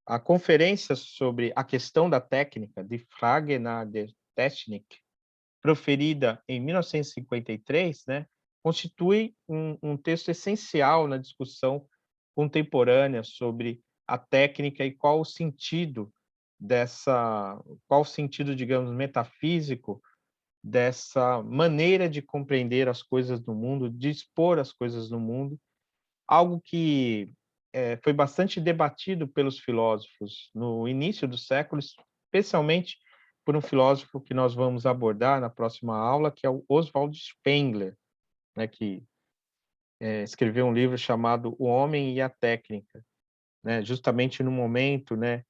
A conferência sobre a questão da técnica, de Frage nach der Technik, proferida em 1953, né, constitui um texto essencial na discussão contemporânea sobre a técnica e qual o sentido, digamos, metafísico dessa maneira de compreender as coisas do mundo, de expor as coisas do mundo, algo que foi bastante debatido pelos filósofos no início do século, especialmente por um filósofo que nós vamos abordar na próxima aula, que é o Oswald Spengler, né, que escreveu um livro chamado O Homem e a Técnica, né, justamente no momento, né,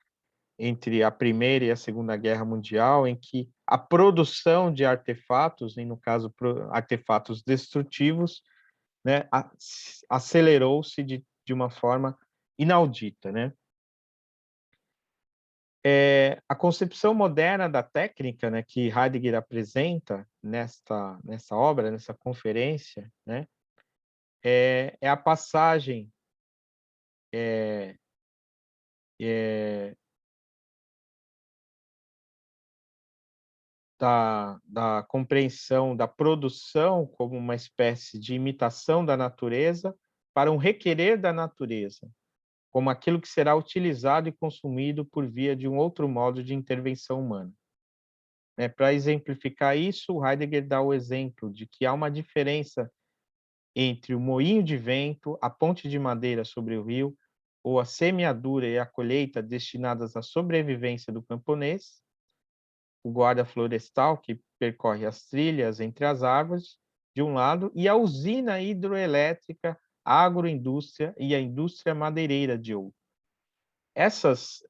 entre a Primeira e a Segunda Guerra Mundial, em que a produção de artefatos, e no caso artefatos destrutivos, né, acelerou-se de uma forma inaudita, né? A concepção moderna da técnica, né, que Heidegger apresenta nessa obra, nessa conferência, né, é a passagem é, é, da compreensão da produção como uma espécie de imitação da natureza para um requerer da natureza, como aquilo que será utilizado e consumido por via de um outro modo de intervenção humana. Para exemplificar isso, Heidegger dá o exemplo de que há uma diferença entre o moinho de vento, a ponte de madeira sobre o rio, ou a semeadura e a colheita destinadas à sobrevivência do camponês, o guarda florestal que percorre as trilhas entre as árvores, de um lado, e a usina hidroelétrica, a agroindústria e a indústria madeireira, de outro. Essas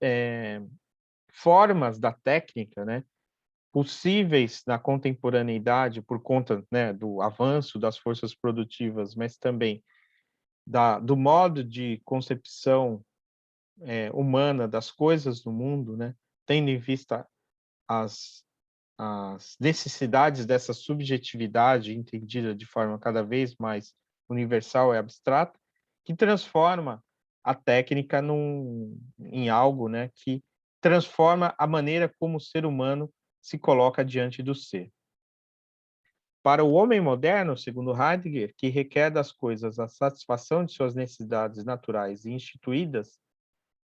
formas da técnica, né, possíveis na contemporaneidade por conta, né, do avanço das forças produtivas, mas também do modo de concepção humana das coisas do mundo, né, tendo em vista as, as necessidades dessa subjetividade entendida de forma cada vez mais universal e abstrata, que transforma a técnica em algo, né, que transforma a maneira como o ser humano se coloca diante do ser. Para o homem moderno, segundo Heidegger, que requer das coisas a satisfação de suas necessidades naturais e instituídas,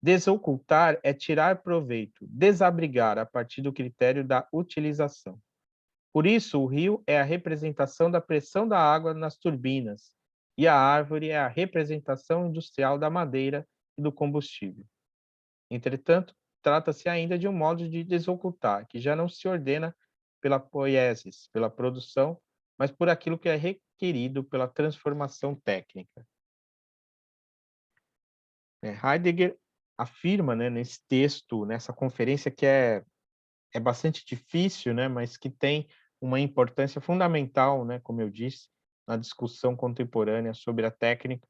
desocultar é tirar proveito, desabrigar a partir do critério da utilização. Por isso, o rio é a representação da pressão da água nas turbinas, e a árvore é a representação industrial da madeira e do combustível. Entretanto, trata-se ainda de um modo de desocultar, que já não se ordena pela poiesis, pela produção, mas por aquilo que é requerido pela transformação técnica. Heidegger afirma, né, nesse texto, nessa conferência, que é bastante difícil, né, mas que tem uma importância fundamental, né, como eu disse, na discussão contemporânea sobre a técnica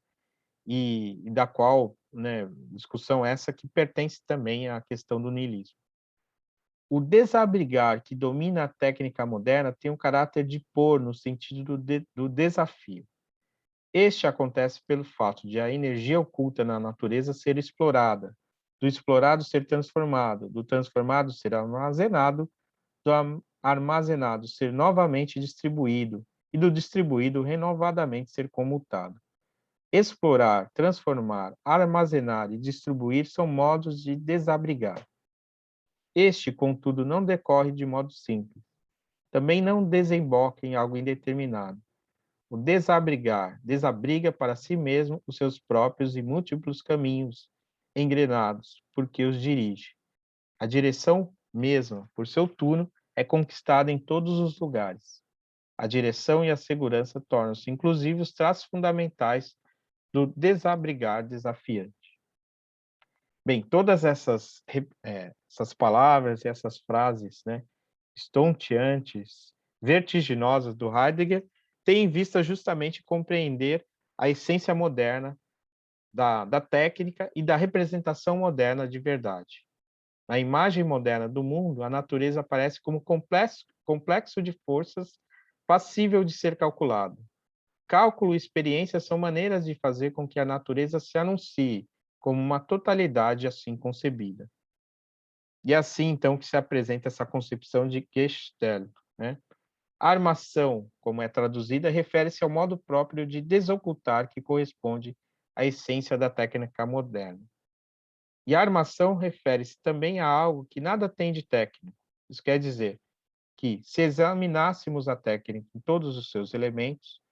e da qual, né, discussão essa que pertence também à questão do niilismo. O desabrigar que domina a técnica moderna tem um caráter de pôr no sentido do desafio. Este acontece pelo fato de a energia oculta na natureza ser explorada, do explorado ser transformado, do transformado ser armazenado, do armazenado ser novamente distribuído e do distribuído renovadamente ser comutado. Explorar, transformar, armazenar e distribuir são modos de desabrigar. Este, contudo, não decorre de modo simples. Também não desemboca em algo indeterminado. O desabrigar desabriga para si mesmo os seus próprios e múltiplos caminhos engrenados, porque os dirige. A direção mesma, por seu turno, é conquistada em todos os lugares. A direção e a segurança tornam-se, inclusive, os traços fundamentais do desabrigar desafiante. Bem, todas essas palavras e essas frases, né, estonteantes, vertiginosas do Heidegger, têm em vista justamente compreender a essência moderna da técnica e da representação moderna de verdade. Na imagem moderna do mundo, a natureza aparece como complexo de forças passível de ser calculado. Cálculo e experiência são maneiras de fazer com que a natureza se anuncie como uma totalidade assim concebida. E é assim, então, que se apresenta essa concepção de Gestalt, né? A armação, como é traduzida, refere-se ao modo próprio de desocultar que corresponde à essência da técnica moderna. E a armação refere-se também a algo que nada tem de técnico. Isso quer dizer que, se examinássemos a técnica em todos os seus elementos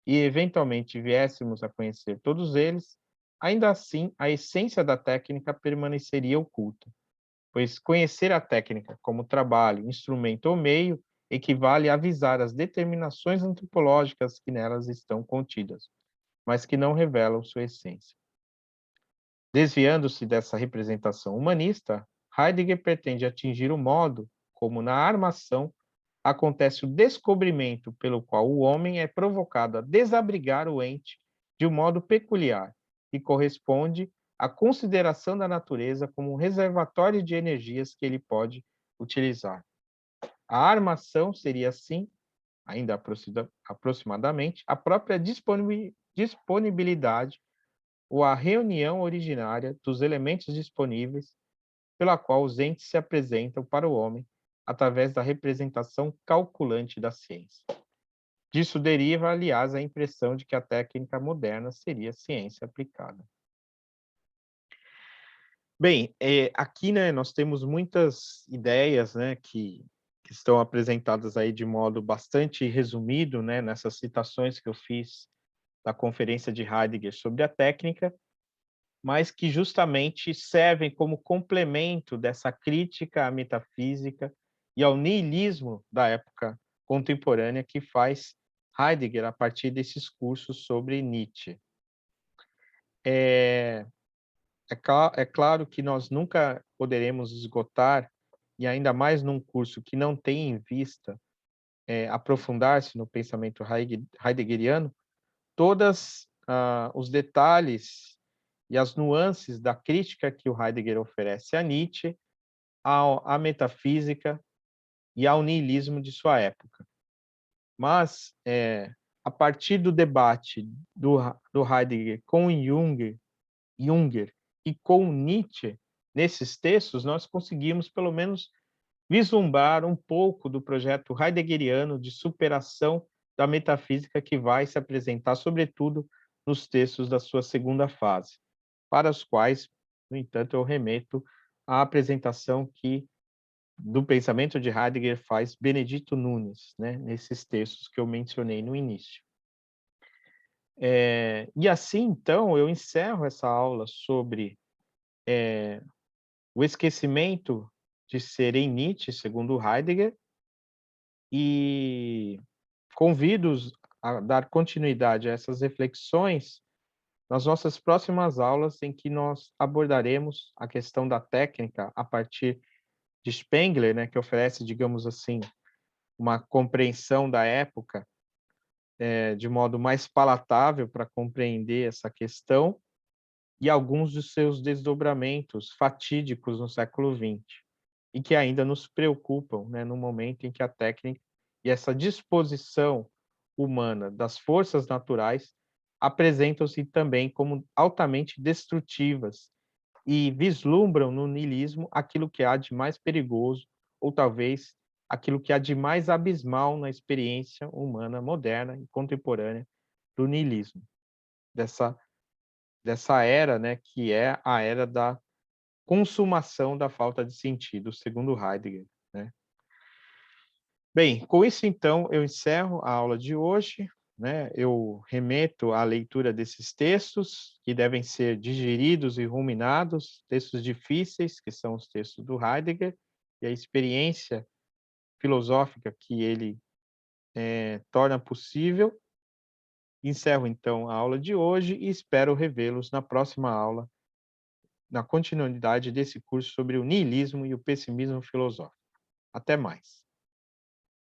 e, eventualmente, viéssemos a conhecer todos eles, ainda assim a essência da técnica permaneceria oculta, pois conhecer a técnica como trabalho, instrumento ou meio equivale a avisar as determinações antropológicas que nelas estão contidas, mas que não revelam sua essência. Desviando-se dessa representação humanista, Heidegger pretende atingir o modo como, na armação, acontece o descobrimento pelo qual o homem é provocado a desabrigar o ente de um modo peculiar, que corresponde à consideração da natureza como um reservatório de energias que ele pode utilizar. A armação seria, assim, ainda aproximadamente, a própria disponibilidade ou a reunião originária dos elementos disponíveis pela qual os entes se apresentam para o homem através da representação calculante da ciência. Disso deriva, aliás, a impressão de que a técnica moderna seria ciência aplicada. Bem, aqui, né, nós temos muitas ideias, né, que estão apresentadas aí de modo bastante resumido, né, nessas citações que eu fiz da conferência de Heidegger sobre a técnica, mas que justamente servem como complemento dessa crítica à metafísica e ao niilismo da época contemporânea que faz Heidegger a partir desses cursos sobre Nietzsche. É claro que nós nunca poderemos esgotar, e ainda mais num curso que não tem em vista aprofundar-se no pensamento heideggeriano, todos os detalhes e as nuances da crítica que o Heidegger oferece a Nietzsche, à metafísica e ao niilismo de sua época. Mas, a partir do debate do Heidegger com Junger e com Nietzsche, nesses textos, nós conseguimos, pelo menos, vislumbrar um pouco do projeto heideggeriano de superação da metafísica que vai se apresentar, sobretudo, nos textos da sua segunda fase, para os quais, no entanto, eu remeto à apresentação que do pensamento de Heidegger faz Benedito Nunes, né, nesses textos que eu mencionei no início. E assim, então, eu encerro essa aula sobre o esquecimento de ser em Nietzsche, segundo Heidegger, e convido-os a dar continuidade a essas reflexões nas nossas próximas aulas, em que nós abordaremos a questão da técnica a partir de Spengler, né, que oferece, digamos assim, uma compreensão da época, de modo mais palatável para compreender essa questão, e alguns dos seus desdobramentos fatídicos no século XX, e que ainda nos preocupam, né, no momento em que a técnica e essa disposição humana das forças naturais apresentam-se também como altamente destrutivas e vislumbram no niilismo aquilo que há de mais perigoso, ou talvez aquilo que há de mais abismal na experiência humana moderna e contemporânea do niilismo, dessa era, né, que é a era da consumação da falta de sentido, segundo Heidegger, né. Bem, com isso então eu encerro a aula de hoje, né, eu remeto à leitura desses textos, que devem ser digeridos e ruminados, textos difíceis, que são os textos do Heidegger, e a experiência filosófica que ele, torna possível. Encerro então a aula de hoje e espero revê-los na próxima aula, na continuidade desse curso sobre o niilismo e o pessimismo filosófico. Até mais.